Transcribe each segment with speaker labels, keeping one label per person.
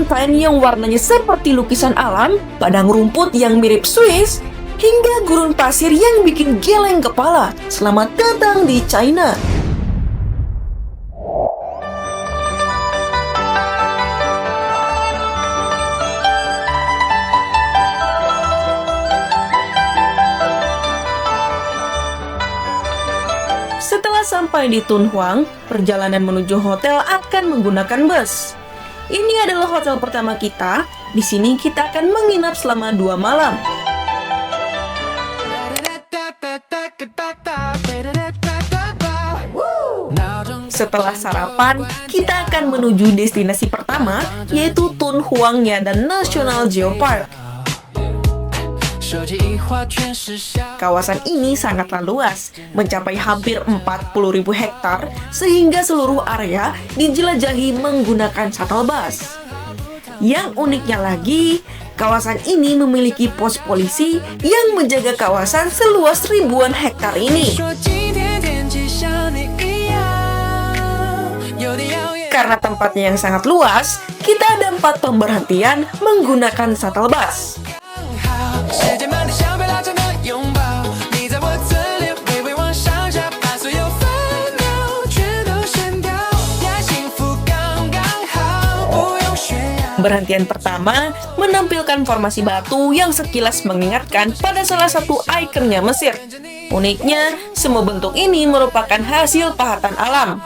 Speaker 1: pantai yang warnanya seperti lukisan alam, padang rumput yang mirip Swiss, hingga gurun pasir yang bikin geleng kepala. Selamat datang di China! Setelah sampai di Tunhuang, perjalanan menuju hotel akan menggunakan bus. Ini adalah hotel pertama kita. Di sini kita akan menginap selama 2 malam. Setelah sarapan, kita akan menuju destinasi pertama, yaitu Tunhuang dan National Geopark. Kawasan ini sangatlah luas, mencapai hampir 40.000 hektar, sehingga seluruh area dijelajahi menggunakan shuttle bus. Yang uniknya lagi, kawasan ini memiliki pos polisi yang menjaga kawasan seluas ribuan hektar ini. Karena tempatnya yang sangat luas, kita ada 4 pemberhentian menggunakan shuttle bus. Berhentian pertama menampilkan formasi batu yang sekilas mengingatkan pada salah satu ikonnya Mesir. Uniknya, semua bentuk ini merupakan hasil pahatan alam.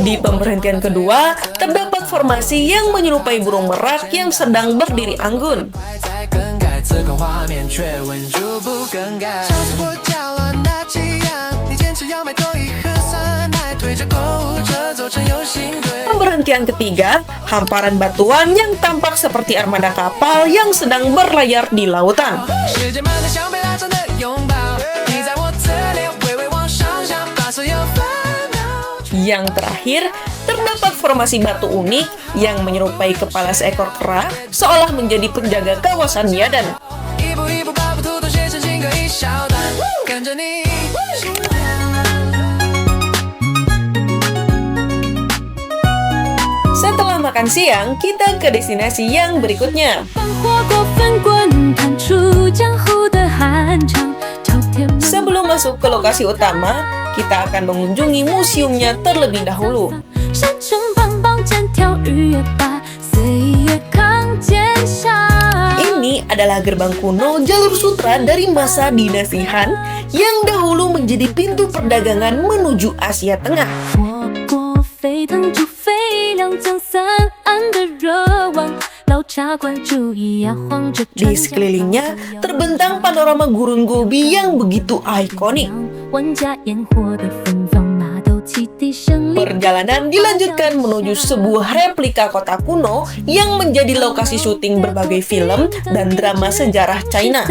Speaker 1: Di pemberhentian kedua, terdapat formasi yang menyerupai burung merak yang sedang berdiri anggun. Pemberhentian ketiga, hamparan batuan yang tampak seperti armada kapal yang sedang berlayar di lautan. Yang terakhir, terdapat formasi batu unik yang menyerupai kepala seekor kera, seolah menjadi penjaga kawasan Yadan. Setelah makan siang, kita ke destinasi yang berikutnya. Sebelum masuk ke lokasi utama, kita akan mengunjungi museumnya terlebih dahulu. Ini adalah gerbang kuno jalur sutra dari masa dinasti Han yang dahulu menjadi pintu perdagangan menuju Asia Tengah. Di sekelilingnya terbentang panorama gurun Gobi yang begitu ikonik. Perjalanan dilanjutkan menuju sebuah replika kota kuno yang menjadi lokasi syuting berbagai film dan drama sejarah China.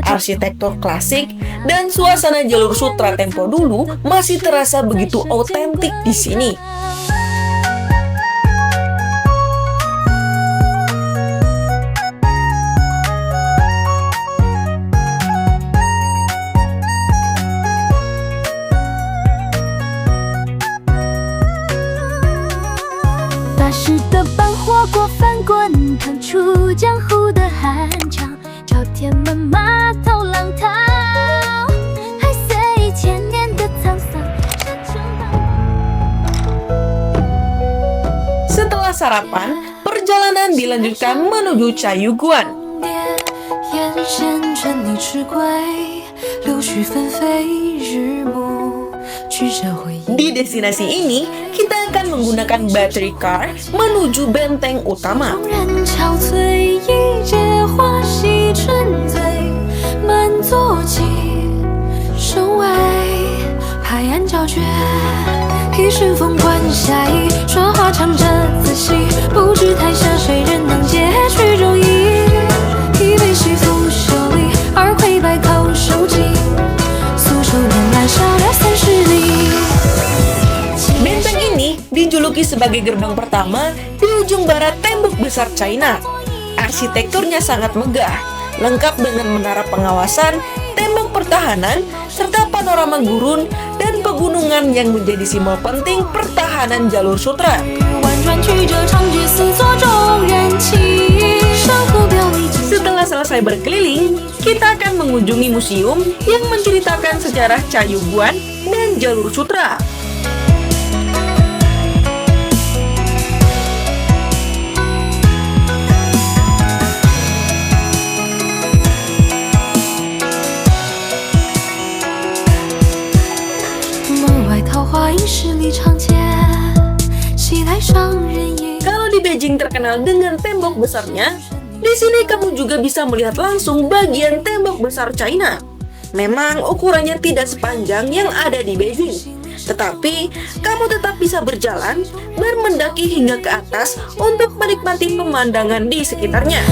Speaker 1: Arsitektur klasik dan suasana jalur sutra tempo dulu masih terasa begitu otentik di sini. Setelah sarapan, perjalanan dilanjutkan menuju Cayuguan. Di destinasi ini, kita akan menggunakan battery car menuju benteng utama. Benteng ini dijuluki sebagai gerbang pertama di ujung barat tembok besar China. Arsitekturnya sangat megah, lengkap dengan menara pengawasan, tembok pertahanan, serta panorama gurun dan pegunungan yang menjadi simbol penting pertahanan jalur sutra. Setelah selesai berkeliling, kita akan mengunjungi museum yang menceritakan sejarah Cayuguan dan jalur sutra. Kalau di Beijing terkenal dengan tembok besarnya, di sini kamu juga bisa melihat langsung bagian tembok besar China. Memang ukurannya tidak sepanjang yang ada di Beijing, tetapi kamu tetap bisa berjalan dan mendaki hingga ke atas untuk menikmati pemandangan di sekitarnya.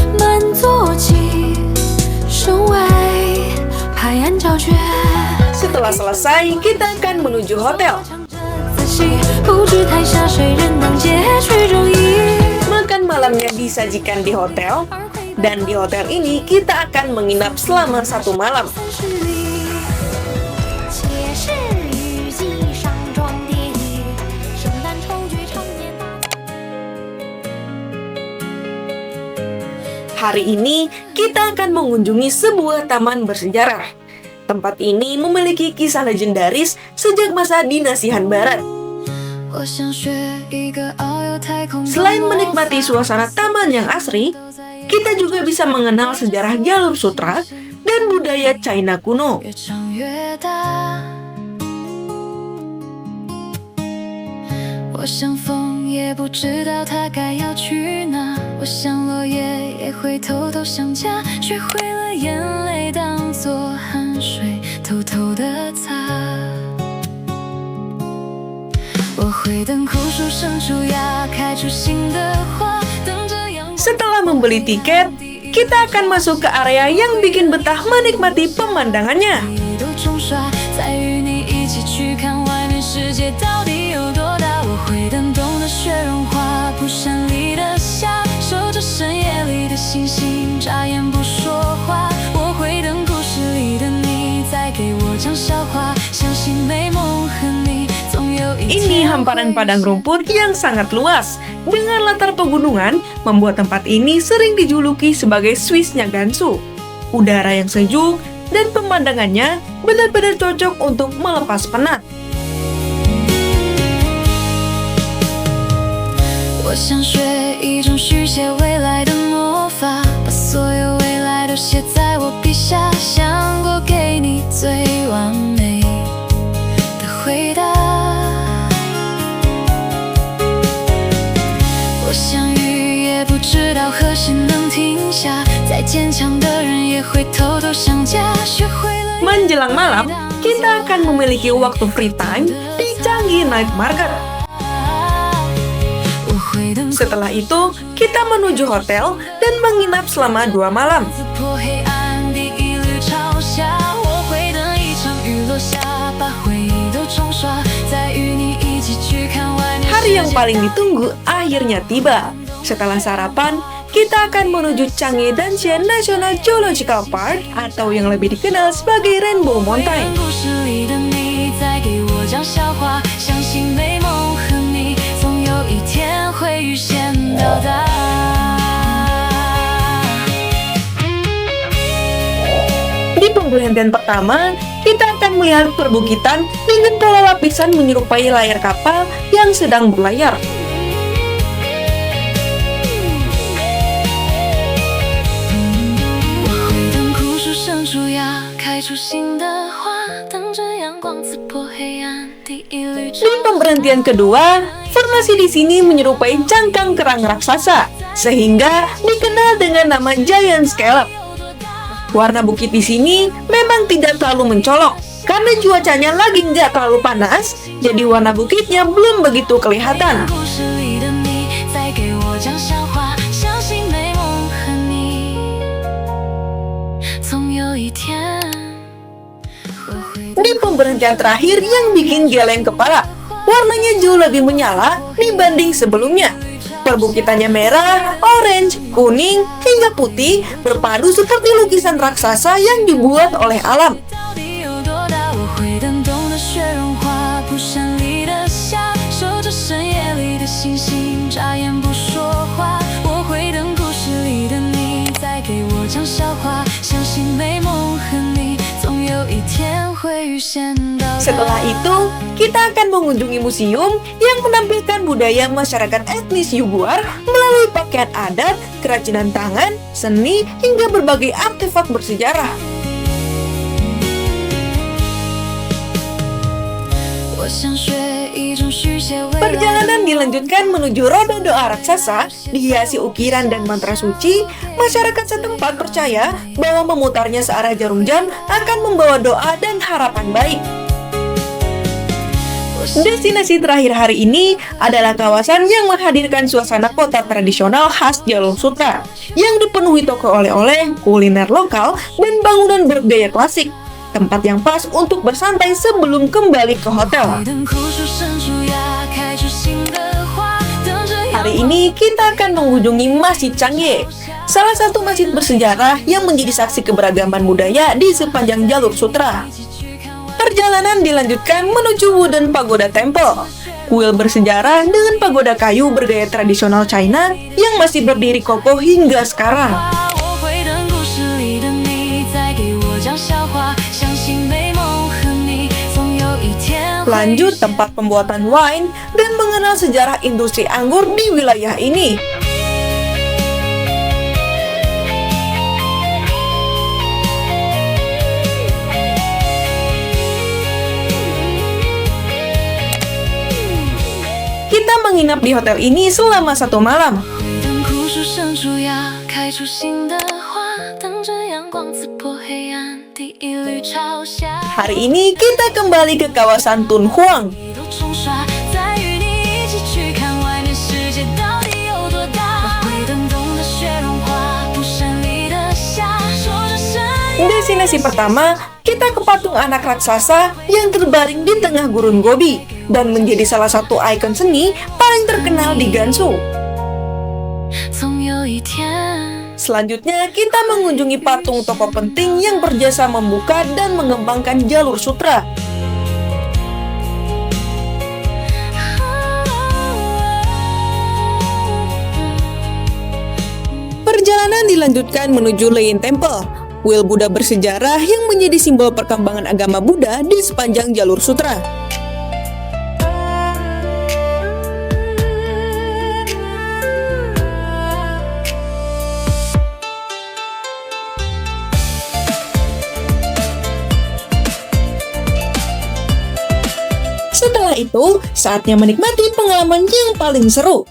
Speaker 1: Setelah selesai, kita akan menuju hotel. Makan malamnya disajikan di hotel, dan di hotel ini kita akan menginap selama 1 malam. Hari ini kita akan mengunjungi sebuah taman bersejarah. Tempat ini memiliki kisah legendaris sejak masa dinasti Han Barat. Selain menikmati suasana taman yang asri, kita juga bisa mengenal sejarah jalur sutra dan budaya China kuno. Setelah membeli tiket, kita akan masuk ke area yang bikin betah menikmati pemandangannya. Ini hamparan padang rumput yang sangat luas, dengan latar pegunungan membuat tempat ini sering dijuluki sebagai Swissnya Gansu. Udara yang sejuk dan pemandangannya benar-benar cocok untuk melepas penat. Menjelang malam, kita akan memiliki waktu free time di Changi Night Market. Setelah itu, kita menuju hotel dan menginap selama 2 malam. Hari yang paling ditunggu akhirnya tiba. Setelah sarapan, kita akan menuju Changi Danshan National Geological Park atau yang lebih dikenal sebagai Rainbow Mountain. Di pemberhentian pertama, kita akan melihat perbukitan dengan pola lapisan menyerupai layar kapal yang sedang berlayar. Di pemberhentian kedua, formasi di sini menyerupai cangkang kerang raksasa, sehingga dikenal dengan nama Giant Scallop. Warna bukit di sini memang tidak terlalu mencolok, karena cuacanya lagi nggak terlalu panas, jadi warna bukitnya belum begitu kelihatan. Di pemberhentian terakhir yang bikin geleng kepala, warnanya jauh lebih menyala dibanding sebelumnya. Perbukitannya merah, orange, kuning, hingga putih berpadu seperti lukisan raksasa yang dibuat oleh alam. Setelah itu, kita akan mengunjungi museum yang menampilkan budaya masyarakat etnis Yuguar melalui pakaian adat, kerajinan tangan, seni, hingga berbagai artefak bersejarah. Perjalanan dilanjutkan menuju roda doa raksasa, dihiasi ukiran dan mantra suci. Masyarakat setempat percaya bahwa memutarnya searah jarum jam akan membawa doa dan harapan baik. Destinasi terakhir hari ini adalah kawasan yang menghadirkan suasana kota tradisional khas Jalur Sutra, yang dipenuhi toko oleh-oleh, kuliner lokal, dan bangunan bergaya klasik. Tempat yang pas untuk bersantai sebelum kembali ke hotel. Hari ini kita akan mengunjungi Masjid Changgye, salah satu masjid bersejarah yang menjadi saksi keberagaman budaya di sepanjang Jalur Sutra. Perjalanan dilanjutkan menuju Wooden Pagoda Temple, kuil bersejarah dengan pagoda kayu bergaya tradisional China yang masih berdiri kokoh hingga sekarang. Lanjut tempat pembuatan wine dan mengenal sejarah industri anggur di wilayah ini. Kita menginap di hotel ini selama 1 malam. Hari ini kita kembali ke kawasan Tunhuang. Destinasi pertama, kita ke patung anak raksasa yang terbaring di tengah gurun Gobi dan menjadi salah satu ikon seni paling terkenal di Gansu. Selanjutnya, kita mengunjungi patung tokoh penting yang berjasa membuka dan mengembangkan Jalur Sutra. Perjalanan dilanjutkan menuju Leyin Temple, kuil Buddha bersejarah yang menjadi simbol perkembangan agama Buddha di sepanjang Jalur Sutra. Setelah itu, saatnya menikmati pengalaman yang paling seru.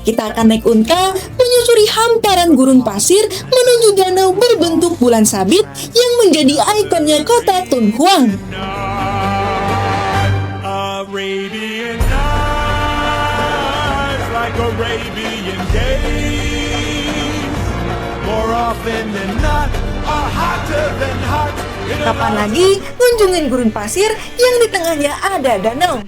Speaker 1: Kita akan naik unta, menyusuri hamparan gurun pasir menuju danau berbentuk bulan sabit yang menjadi ikonnya kota Tunhuang. Kapan lagi kunjungin gurun pasir yang di tengahnya ada danau?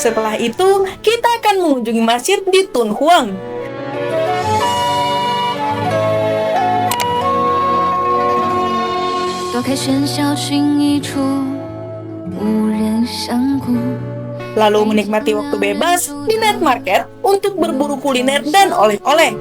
Speaker 1: Setelah itu, kita akan mengunjungi masjid di Tunhuang. Lalu menikmati waktu bebas di night market untuk berburu kuliner dan oleh-oleh.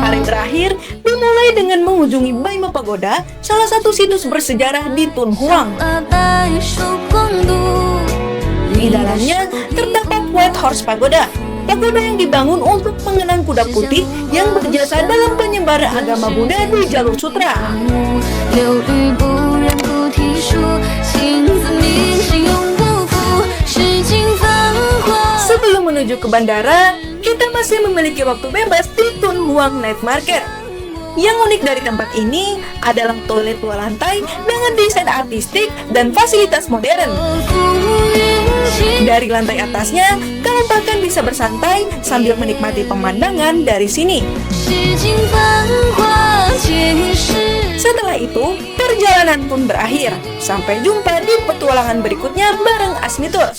Speaker 1: Hari terakhir dimulai dengan mengunjungi Baima Pagoda, salah satu situs bersejarah di Tunhuang. Di dalamnya terdapat White Horse Pagoda, pagoda yang dibangun untuk mengenang kuda putih yang berjasa dalam penyebaran agama Buddha di Jalur Sutra. Sebelum menuju ke bandara, kita masih memiliki waktu bebas di Tunhuang Night Market. Yang unik dari tempat ini adalah toilet 2 lantai dengan desain artistik dan fasilitas modern. Dari lantai atasnya, kalian bahkan bisa bersantai sambil menikmati pemandangan dari sini. Setelah itu, perjalanan pun berakhir. Sampai jumpa di petualangan berikutnya bareng Asmi Tour.